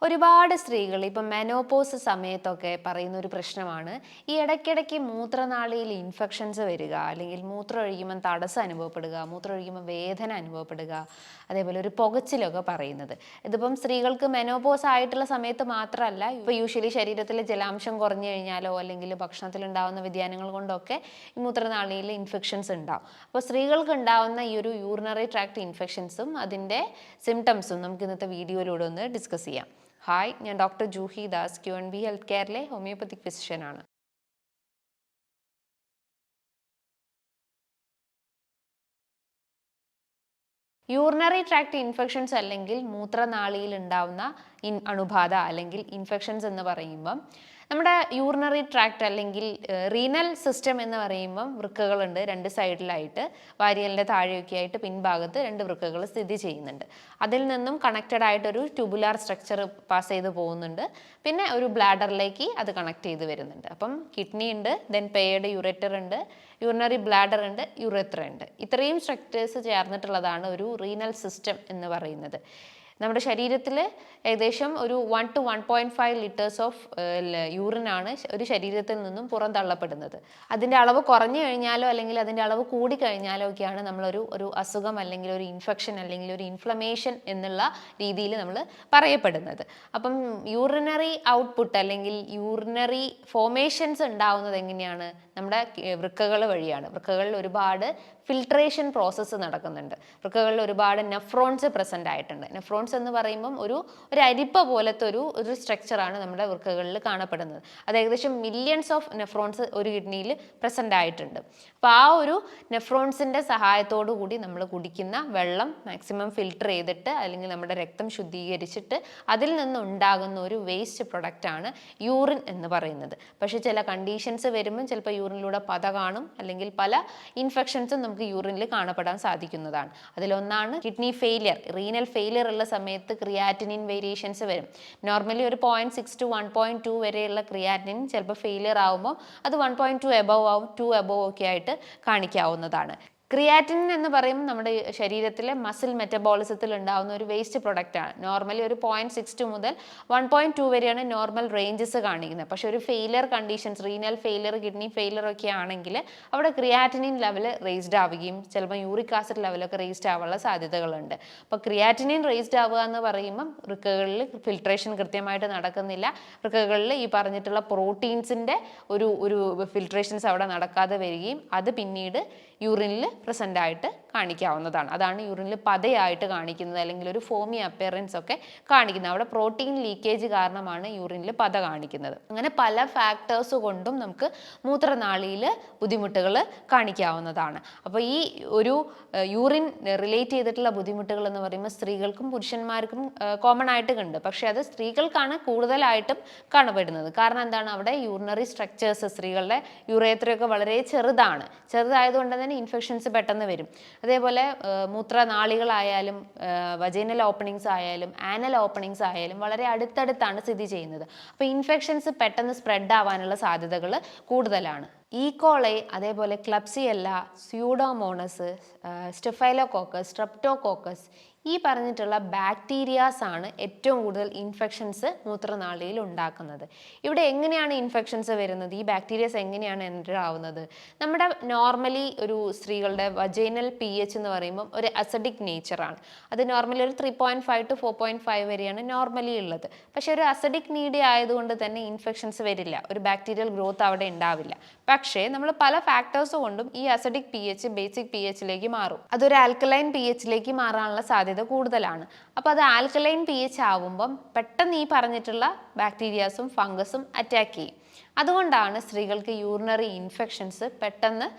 ഒരുപാട് സ്ത്രീകൾ ഇപ്പം മെനോപോസ് സമയത്തൊക്കെ പറയുന്ന ഒരു പ്രശ്നമാണ് ഈ ഇടയ്ക്കിടയ്ക്ക് മൂത്രനാളിയിൽ ഇൻഫെക്ഷൻസ് വരിക, അല്ലെങ്കിൽ മൂത്രം ഒഴിക്കുമ്പം തടസ്സം അനുഭവപ്പെടുക, മൂത്രം ഒഴിക്കുമ്പോൾ വേദന അനുഭവപ്പെടുക, അതേപോലെ ഒരു പുകച്ചിലൊക്കെ പറയുന്നത്. ഇതിപ്പം സ്ത്രീകൾക്ക് മെനോപോസ് ആയിട്ടുള്ള സമയത്ത് മാത്രമല്ല, ഇപ്പോൾ യൂഷ്വലി ശരീരത്തിലെ ജലാംശം കുറഞ്ഞു കഴിഞ്ഞാലോ അല്ലെങ്കിൽ ഭക്ഷണത്തിലുണ്ടാകുന്ന വ്യതിയാനങ്ങൾ കൊണ്ടൊക്കെ ഈ മൂത്രനാളിയിൽ ഇൻഫെക്ഷൻസ് ഉണ്ടാവും. അപ്പോൾ സ്ത്രീകൾക്ക് ഉണ്ടാകുന്ന ഈ ഒരു യൂറിനറി ട്രാക്ട് ഇൻഫെക്ഷൻസും അതിൻ്റെ സിംറ്റംസും നമുക്ക് ഇന്നത്തെ വീഡിയോയിലൂടെ ഒന്ന് ഡിസ്കസ് ചെയ്യാം. ഹായ്, ഞാൻ doctor Juhi Das, QNB health കെയറിലെ ഹോമിയോപ്പത്തിക് ഫിസിഷ്യനാണ്. യൂറിനറി ട്രാക്ട് ഇൻഫെക്ഷൻസ് അല്ലെങ്കിൽ മൂത്രനാളിയിൽ ഉണ്ടാവുന്ന അണുബാധ അല്ലെങ്കിൽ ഇൻഫെക്ഷൻസ് എന്ന് പറയുമ്പം നമ്മുടെ യൂറിനറി ട്രാക്ട് അല്ലെങ്കിൽ റീനൽ സിസ്റ്റം എന്ന് പറയുമ്പം വൃക്കകളുണ്ട് രണ്ട് സൈഡിലായിട്ട്, വാരിയലിൻ്റെ താഴെയൊക്കെ ആയിട്ട് പിൻഭാഗത്ത് രണ്ട് വൃക്കകൾ സ്ഥിതി ചെയ്യുന്നുണ്ട്. അതിൽ നിന്നും കണക്റ്റഡ് ആയിട്ടൊരു ട്യൂബുലാർ സ്ട്രക്ചർ പാസ് ചെയ്ത് പോകുന്നുണ്ട്. പിന്നെ ഒരു ബ്ലാഡറിലേക്ക് അത് കണക്ട് ചെയ്ത് വരുന്നുണ്ട്. അപ്പം കിഡ്നി ഉണ്ട്, ദെൻ പേയഡ് യൂറേറ്റർ ഉണ്ട്, യൂറിനറി ബ്ലാഡർ ഉണ്ട്, യുറേത്ര ഉണ്ട്. ഇത്രയും സ്ട്രക്ചേഴ്സ് ചേർന്നിട്ടുള്ളതാണ് ഒരു റീനൽ സിസ്റ്റം എന്ന് പറയുന്നത്. നമ്മുടെ ശരീരത്തിൽ ഏകദേശം ഒരു 1 to 1.5 ലിറ്റേഴ്സ് ഓഫ് യൂറിനാണ് ഒരു ശരീരത്തിൽ നിന്നും പുറന്തള്ളപ്പെടുന്നത്. അതിൻ്റെ അളവ് കുറഞ്ഞു കഴിഞ്ഞാലോ അല്ലെങ്കിൽ അതിൻ്റെ അളവ് കൂടിക്കഴിഞ്ഞാലോ ഒക്കെയാണ് നമ്മളൊരു അസുഖം അല്ലെങ്കിൽ ഒരു ഇൻഫെക്ഷൻ അല്ലെങ്കിൽ ഒരു ഇൻഫ്ലമേഷൻ എന്നുള്ള രീതിയിൽ നമ്മൾ പറയപ്പെടുന്നത്. അപ്പം യൂറിനറി ഔട്ട്പുട്ട് അല്ലെങ്കിൽ യൂറിനറി ഫോർമേഷൻസ് ഉണ്ടാവുന്നത് എങ്ങനെയാണ്? നമ്മുടെ വൃക്കകൾ വഴിയാണ്. വൃക്കകളിൽ ഒരുപാട് ഫിൽട്രേഷൻ പ്രോസസ്സ് നടക്കുന്നുണ്ട്. വൃക്കകളിൽ ഒരുപാട് നെഫ്രോൺസ് പ്രസൻ്റ് ആയിട്ടുണ്ട്. നെഫ്രോൺസ് എന്ന് പറയുമ്പം ഒരു അരിപ്പ പോലത്തെ ഒരു സ്ട്രക്ചറാണ് നമ്മുടെ വൃക്കകളിൽ കാണപ്പെടുന്നത്. അത് ഏകദേശം മില്യൺസ് ഓഫ് നെഫ്രോൺസ് ഒരു കിഡ്നിയിൽ പ്രസൻ്റ് ആയിട്ടുണ്ട്. അപ്പോൾ ആ ഒരു നെഫ്രോൺസിൻ്റെ സഹായത്തോടു കൂടി നമ്മൾ കുടിക്കുന്ന വെള്ളം മാക്സിമം ഫിൽട്ടർ ചെയ്തിട്ട് അല്ലെങ്കിൽ നമ്മുടെ രക്തം ശുദ്ധീകരിച്ചിട്ട് അതിൽ നിന്നുണ്ടാകുന്ന ഒരു വേസ്റ്റ് പ്രൊഡക്റ്റാണ് യൂറിൻ എന്ന് പറയുന്നത്. പക്ഷേ ചില കണ്ടീഷൻസ് വരുമ്പം ചിലപ്പോൾ യൂറിനിലൂടെ പത കാണും, അല്ലെങ്കിൽ പല ഇൻഫെക്ഷൻസും നമുക്ക് യൂറിനിൽ കാണപ്പെടാൻ സാധിക്കുന്നതാണ്. അതിലൊന്നാണ് കിഡ്നി ഫെയിലിയർ. റീനൽ ഫെയിലിയർ ഉള്ള സമയത്ത് ക്രിയാറ്റിനിൻ വേരിയേഷൻസ് വരും. നോർമലി ഒരു 0.6 to 1.2 വരെയുള്ള ക്രിയാറ്റിനിൻ ചിലപ്പോൾ ഫെയിലിയർ ആകുമ്പോൾ അത് 1.2 എബവ് ആവും, 2 എബവ് ഒക്കെ ആയിട്ട് കാണിക്കാവുന്നതാണ്. ക്രിയാറ്റിനിൻ എന്ന് പറയുമ്പോൾ നമ്മുടെ ശരീരത്തിലെ മസിൽ മെറ്റബോളിസത്തിൽ ഉണ്ടാകുന്ന ഒരു വേസ്റ്റ് പ്രൊഡക്റ്റാണ്. നോർമലി ഒരു 0.62 മുതൽ 1.2 വരെയാണ് നോർമൽ റേഞ്ചസ് കാണിക്കുന്നത്. പക്ഷേ ഒരു failure conditions, renal failure, kidney failure ഒക്കെ ആണെങ്കിൽ അവിടെ ക്രിയാറ്റിനിൻ ലെവൽ റേസ്ഡ് ആവുകയും ചിലപ്പോൾ യൂറിക് ആസിഡ് ലെവലൊക്കെ റേസ്ഡ് ആവാനുള്ള സാധ്യതകളുണ്ട്. അപ്പോൾ ക്രിയാറ്റിനിൻ റേസ്ഡ് ആവുക എന്ന് പറയുമ്പം വൃക്കകളിൽ ഫിൽട്രേഷൻ കൃത്യമായിട്ട് നടക്കുന്നില്ല. വൃക്കകളിൽ ഈ പറഞ്ഞിട്ടുള്ള പ്രോട്ടീൻസിൻ്റെ ഒരു ഫിൽട്രേഷൻസ് അവിടെ നടക്കാതെ വരികയും അത് പിന്നീട് യൂറിനിൽ പ്രസൻ്റ് ആയിട്ട് കാണിക്കാവുന്നതാണ്. അതാണ് യൂറിനിൽ പതയായിട്ട് കാണിക്കുന്നത്, അല്ലെങ്കിൽ ഒരു ഫോമി അപ്പിയറൻസ് ഒക്കെ കാണിക്കുന്നത്. അവിടെ പ്രോട്ടീൻ ലീക്കേജ് കാരണമാണ് യൂറിനിൽ പത കാണിക്കുന്നത്. അങ്ങനെ പല ഫാക്ടേഴ്സ് കൊണ്ടും നമുക്ക് മൂത്രനാളിയിൽ ബുദ്ധിമുട്ടുകൾ കാണിക്കാവുന്നതാണ്. അപ്പോൾ ഈ ഒരു യൂറിൻ റിലേറ്റ് ചെയ്തിട്ടുള്ള ബുദ്ധിമുട്ടുകൾ എന്ന് പറയുമ്പോൾ സ്ത്രീകൾക്കും പുരുഷന്മാർക്കും കോമൺ ആയിട്ട് ഉണ്ട്. പക്ഷേ അത് സ്ത്രീകൾക്കാണ് കൂടുതലായിട്ടും കാണപ്പെടുന്നത്. കാരണം എന്താണ്? അവിടെ യൂറിനറി സ്ട്രക്ചേഴ്സ്, സ്ത്രീകളുടെ യുറേത്രയൊക്കെ വളരെ ചെറുതായതുകൊണ്ട് തന്നെ ഇൻഫെക്ഷൻസ് പെട്ടെന്ന് വരും. അതേപോലെ മൂത്രനാളികളായാലും വജൈനൽ ഓപ്പണിങ്സ് ആയാലും ആനൽ ഓപ്പണിങ്സ് ആയാലും വളരെ അടുത്തടുത്താണ് സ്ഥിതി ചെയ്യുന്നത്. അപ്പോൾ ഇൻഫെക്ഷൻസ് പെട്ടെന്ന് സ്പ്രെഡ് ആവാനുള്ള സാധ്യതകൾ കൂടുതലാണ്. ഈക്കോളൈ, അതേപോലെ ക്ലബ്സിയെല്ല, സ്യൂഡോമോണസ്, സ്റ്റെഫൈലോകോക്കസ്, സ്ട്രെപ്റ്റോകോക്കസ്, ഈ പറഞ്ഞിട്ടുള്ള ബാക്ടീരിയാസ് ആണ് ഏറ്റവും കൂടുതൽ ഇൻഫെക്ഷൻസ് മൂത്രനാളിയിൽ ഉണ്ടാക്കുന്നത്. ഇവിടെ എങ്ങനെയാണ് ഇൻഫെക്ഷൻസ് വരുന്നത്? ഈ ബാക്ടീരിയാസ് എങ്ങനെയാണ് എൻ്റർ ആവുന്നത്? നമ്മുടെ നോർമലി ഒരു സ്ത്രീകളുടെ വജൈനൽ pH എന്ന് പറയുമ്പം ഒരു അസിഡിക് നേച്ചറാണ്. അത് നോർമലി ഒരു 3.5 to 4.5 വരെയാണ് നോർമലി ഉള്ളത്. പക്ഷേ ഒരു അസിഡിക് മീഡിയ ആയതുകൊണ്ട് തന്നെ ഇൻഫെക്ഷൻസ് വരില്ല, ഒരു ബാക്ടീരിയൽ ഗ്രോത്ത് അവിടെ ഉണ്ടാവില്ല. പക്ഷേ നമ്മൾ പല ഫാക്ടേഴ്സ് കൊണ്ടും ഈ അസിഡിക് pH ബേസിക് pHലേക്ക് മാറും. അതൊരു ആൽക്കലൈൻ pHലേക്ക് മാറാനുള്ള സാധ്യത കൂടുതലാണ്. അപ്പോൾ അത് ആൽക്കലൈൻ pH ആവുമ്പം പെട്ടെന്ന് ഈ പറഞ്ഞിട്ടുള്ള ബാക്ടീരിയാസും ഫംഗസും അറ്റാക്ക് ചെയ്യും. അതുകൊണ്ടാണ് സ്ത്രീകൾക്ക് യൂറിനറി ഇൻഫെക്ഷൻസ് പെട്ടെന്ന്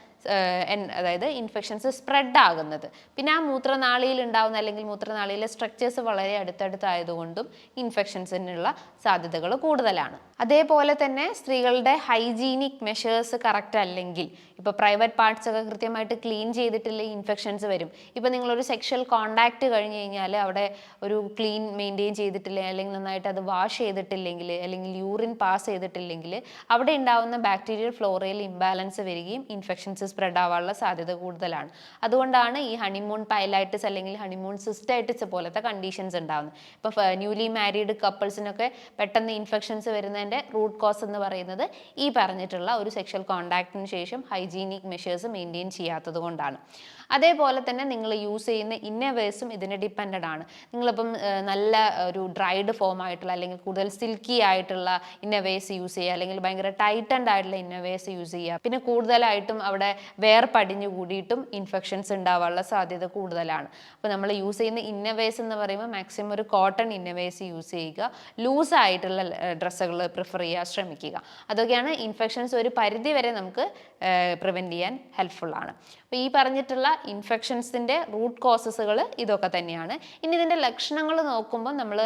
അതായത് ഇൻഫെക്ഷൻസ് സ്പ്രെഡ് ആകുന്നത്. പിന്നെ ആ മൂത്രനാളിയിൽ ഉണ്ടാകുന്ന അല്ലെങ്കിൽ മൂത്രനാളിയിലെ സ്ട്രക്ചേഴ്സ് വളരെ അടുത്തടുത്തായതുകൊണ്ടും ഇൻഫെക്ഷൻസിനുള്ള സാധ്യതകൾ കൂടുതലാണ്. അതേപോലെ തന്നെ സ്ത്രീകളുടെ ഹൈജീനിക് മെഷേഴ്സ് കറക്റ്റ് അല്ലെങ്കിൽ, ഇപ്പോൾ പ്രൈവറ്റ് പാർട്സ് ഒക്കെ കൃത്യമായിട്ട് ക്ലീൻ ചെയ്തിട്ടില്ല, ഇൻഫെക്ഷൻസ് വരും. ഇപ്പോൾ നിങ്ങളൊരു സെക്ഷൽ കോണ്ടാക്ട് കഴിഞ്ഞ് കഴിഞ്ഞാൽ അവിടെ ഒരു ക്ലീൻ മെയിൻറ്റെയിൻ ചെയ്തിട്ടില്ല, അല്ലെങ്കിൽ നന്നായിട്ട് അത് വാഷ് ചെയ്തിട്ടില്ലെങ്കിൽ, അല്ലെങ്കിൽ യൂറിൻ പാസ് ചെയ്തിട്ടില്ലെങ്കിൽ അവിടെ ഉണ്ടാവുന്ന ബാക്ടീരിയൽ ഫ്ലോറയിൽ ഇംബാലൻസ് വരികയും ഇൻഫെക്ഷൻസ് സ്പ്രെഡ് ആവാനുള്ള സാധ്യത കൂടുതലാണ്. അതുകൊണ്ടാണ് ഈ ഹണിമൂൺ പൈലൈറ്റിസ് അല്ലെങ്കിൽ ഹണിമൂൺ സിസ്റ്റൈറ്റിസ് പോലത്തെ കണ്ടീഷൻസ് ഉണ്ടാകുന്നത്. ഇപ്പം ന്യൂലി മാരീഡ് കപ്പിൾസിനൊക്കെ പെട്ടെന്ന് ഇൻഫെക്ഷൻസ് വരുന്നതിൻ്റെ റൂട്ട് കോസ് എന്ന് പറയുന്നത് ഈ പറഞ്ഞിട്ടുള്ള ഒരു സെക്ഷൽ കോണ്ടാക്റ്റിന് ശേഷം ഹൈജീനിക് മെഷേഴ്സ് മെയിൻറ്റെയിൻ ചെയ്യാത്തത് കൊണ്ടാണ്. അതേപോലെ തന്നെ നിങ്ങൾ യൂസ് ചെയ്യുന്ന ഇന്നവേഴ്സും ഇതിന് ഡിപ്പെൻഡഡ് ആണ്. നിങ്ങളിപ്പം നല്ല ഒരു ഡ്രൈഡ് ഫോം ആയിട്ടുള്ള അല്ലെങ്കിൽ കൂടുതൽ സിൽക്കി ആയിട്ടുള്ള ഇന്നവേഴ്സ് യൂസ് ചെയ്യുക, അല്ലെങ്കിൽ ഭയങ്കര ടൈറ്റൻഡ് ആയിട്ടുള്ള ഇന്നവേഴ്സ് യൂസ് ചെയ്യുക, പിന്നെ കൂടുതലായിട്ടും അവിടെ വേർപടിഞ്ഞു കൂടിയിട്ടും ഇൻഫെക്ഷൻസ് ഉണ്ടാവാനുള്ള സാധ്യത കൂടുതലാണ്. അപ്പോൾ നമ്മൾ യൂസ് ചെയ്യുന്ന ഇന്നവേഴ്സ് എന്ന് പറയുമ്പോൾ മാക്സിമം ഒരു കോട്ടൺ ഇന്നവേഴ്സ് യൂസ് ചെയ്യുക, ലൂസ് ആയിട്ടുള്ള ഡ്രസ്സുകൾ പ്രിഫർ ചെയ്യാൻ ശ്രമിക്കുക. അതൊക്കെയാണ് ഇൻഫെക്ഷൻസ് ഒരു പരിധി വരെ നമുക്ക് പ്രിവെൻറ്റ് ചെയ്യാൻ ഹെൽപ്ഫുൾ ആണ്. അപ്പോൾ ഈ പറഞ്ഞിട്ടുള്ള ഇൻഫെക്ഷൻസിൻ്റെ റൂട്ട് കോസസുകൾ ഇതൊക്കെ തന്നെയാണ്. ഇനി ഇതിൻ്റെ ലക്ഷണങ്ങൾ നോക്കുമ്പോൾ നമ്മൾ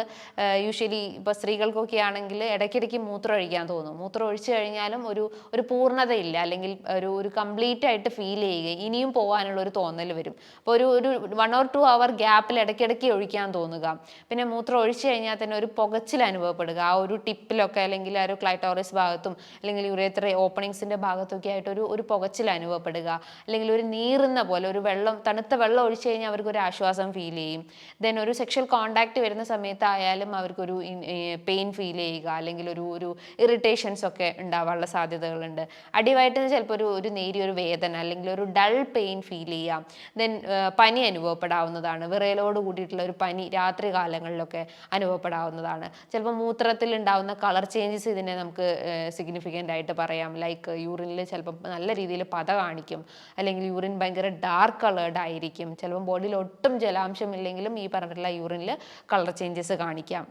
യൂഷ്വലി ഇപ്പോൾ സ്ത്രീകൾക്കൊക്കെ ആണെങ്കിൽ ഇടയ്ക്കിടയ്ക്ക് മൂത്രം ഒഴിക്കാൻ തോന്നും. മൂത്രം ഒഴിച്ചു കഴിഞ്ഞാലും ഒരു പൂർണ്ണതയില്ല, അല്ലെങ്കിൽ ഒരു കംപ്ലീറ്റ് ആയിട്ട് ഫീൽ ചെയ്യുക, ഇനിയും പോകാനുള്ള ഒരു തോന്നൽ വരും. അപ്പോൾ ഒരു 1 or 2 hour ഗ്യാപ്പിൽ ഇടയ്ക്കിടയ്ക്ക് ഒഴിക്കാൻ തോന്നുക. പിന്നെ മൂത്രം ഒഴിച്ചു കഴിഞ്ഞാൽ തന്നെ ഒരു പുകച്ചിൽ അനുഭവപ്പെടുക, ആ ഒരു ടിപ്പിലൊക്കെ അല്ലെങ്കിൽ ആ ഒരു ക്ലൈറ്റോറിസ് ഭാഗത്തും അല്ലെങ്കിൽ യുറേത്ര ഓപ്പണിങ്സിൻ്റെ ഭാഗത്തൊക്കെ ആയിട്ട് ഒരു പുകച്ചിൽ അനുഭവപ്പെടുക, അല്ലെങ്കിൽ ഒരു നീറുന്ന പോലെ ഒരു തണുത്ത വെള്ളം ഒഴിച്ചു കഴിഞ്ഞാൽ അവർക്ക് ഒരു ആശ്വാസം ഫീൽ ചെയ്യും. ദെൻ ഒരു സെക്ഷൽ കോണ്ടാക്ട് വരുന്ന സമയത്തായാലും അവർക്കൊരു പെയിൻ ഫീൽ ചെയ്യുക, അല്ലെങ്കിൽ ഒരു ഇറിറ്റേഷൻസ് ഒക്കെ ഉണ്ടാവാനുള്ള സാധ്യതകളുണ്ട്. അടിവയറ്റിന് ചിലപ്പോൾ ഒരു നേരിയൊരു വേദന അല്ലെങ്കിൽ ഒരു ഡൾ പെയിൻ ഫീൽ ചെയ്യാം. ദെൻ പനി അനുഭവപ്പെടാവുന്നതാണ്. വിറയലോട് കൂടിയിട്ടുള്ള ഒരു പനി രാത്രി കാലങ്ങളിലൊക്കെ അനുഭവപ്പെടാവുന്നതാണ്. ചിലപ്പോൾ മൂത്രത്തിൽ ഉണ്ടാവുന്ന കളർ ചേഞ്ചസ് ഇതിനെ നമുക്ക് സിഗ്നിഫിക്കൻ്റ് ആയിട്ട് പറയാം. ലൈക്ക് യൂറിനിൽ ചിലപ്പോൾ നല്ല രീതിയിൽ പത കാണിക്കും, അല്ലെങ്കിൽ യൂറിൻ ഭയങ്കര ഡാർക്ക് കളേർഡ് ആയിരിക്കും. ചിലപ്പോൾ ബോഡിയിൽ ഒട്ടും ജലാംശം ഇല്ലെങ്കിലും ഈ പറഞ്ഞിട്ടുള്ള യൂറിനിൽ കളർ ചേഞ്ചസ് കാണിക്കാം.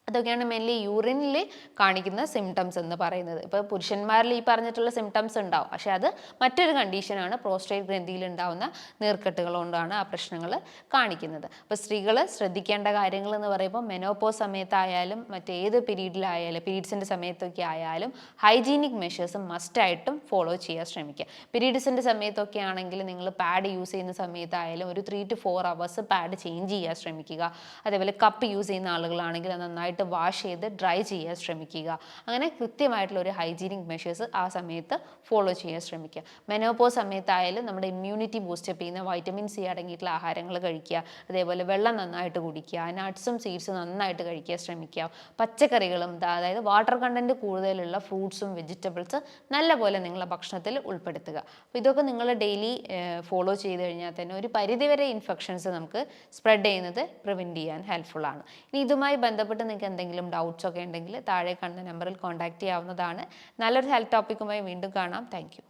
അതൊക്കെയാണ് മെയിൻലി യൂറിനിൽ കാണിക്കുന്ന സിംറ്റംസ് എന്ന് പറയുന്നത്. ഇപ്പോൾ പുരുഷന്മാരിൽ ഈ പറഞ്ഞിട്ടുള്ള സിംറ്റംസ് ഉണ്ടാവും, പക്ഷെ അത് മറ്റൊരു കണ്ടീഷനാണ്. പ്രോസ്റ്റേറ്റ് ഗ്രന്ഥിയിൽ ഉണ്ടാവുന്ന നീർക്കെട്ടുകൾ കൊണ്ടാണ് ആ പ്രശ്നങ്ങൾ കാണിക്കുന്നത്. അപ്പോൾ സ്ത്രീകൾ ശ്രദ്ധിക്കേണ്ട കാര്യങ്ങൾ എന്ന് പറയുമ്പോൾ മെനോപോസ് സമയത്തായാലും മറ്റേത് പീരീഡിലായാലും പീരീഡ്സിൻ്റെ സമയത്തൊക്കെ ആയാലും ഹൈജീനിക് മെഷേഴ്സ് മസ്റ്റായിട്ടും ഫോളോ ചെയ്യാൻ ശ്രമിക്കുക. പീരീഡ്സിൻ്റെ സമയത്തൊക്കെ ആണെങ്കിൽ നിങ്ങൾ പാഡ് യൂസ് ചെയ്യുന്ന സമയത്തായാലും ഒരു 3 to 4 hours പാഡ് ചേഞ്ച് ചെയ്യാൻ ശ്രമിക്കുക. അതേപോലെ കപ്പ് യൂസ് ചെയ്യുന്ന ആളുകളാണെങ്കിൽ നന്നായിട്ട് വാഷ് ചെയ്ത് ഡ്രൈ ചെയ്യാൻ ശ്രമിക്കുക. അങ്ങനെ കൃത്യമായിട്ടുള്ള ഒരു ഹൈജീനിക് മെഷേഴ്സ് ആ സമയത്ത് ഫോളോ ചെയ്യാൻ ശ്രമിക്കുക. മെനോപോസ് സമയത്തായാലും നമ്മുടെ ഇമ്മ്യൂണിറ്റി ബൂസ്റ്റപ്പ് ചെയ്യുന്ന വൈറ്റമിൻ സി അടങ്ങിയിട്ടുള്ള ആഹാരങ്ങൾ കഴിക്കുക. അതേപോലെ വെള്ളം നന്നായിട്ട് കുടിക്കുക, നട്ട്സും സീഡ്സും നന്നായിട്ട് കഴിക്കാൻ ശ്രമിക്കുക. പച്ചക്കറികളും അതായത് വാട്ടർ കണ്ടൻറ്റ് കൂടുതലുള്ള ഫ്രൂട്ട്സും വെജിറ്റബിൾസ് നല്ലപോലെ നിങ്ങളുടെ ഭക്ഷണത്തിൽ ഉൾപ്പെടുത്തുക. അപ്പോൾ ഇതൊക്കെ നിങ്ങൾ ഡെയിലി ഫോളോ ചെയ്ത് കഴിഞ്ഞാൽ തന്നെ ഒരു പരിധിവരെ ഇൻഫെക്ഷൻസ് നമുക്ക് സ്പ്രെഡ് ചെയ്യുന്നത് പ്രിവെൻറ്റ് ചെയ്യാൻ ഹെൽപ്ഫുൾ ആണ്. ഇനി ഇതുമായി ബന്ധപ്പെട്ട് നിങ്ങൾക്ക് എന്തെങ്കിലും ഡൗട്ട്സ് ഒക്കെ ഉണ്ടെങ്കിൽ താഴെ കാണുന്ന നമ്പറിൽ കോൺടാക്ട് ചെയ്യാവുന്നതാണ്. നല്ലൊരു ഹെൽത്ത് ടോപ്പിക്കുമായി വീണ്ടും കാണാം. Thank you.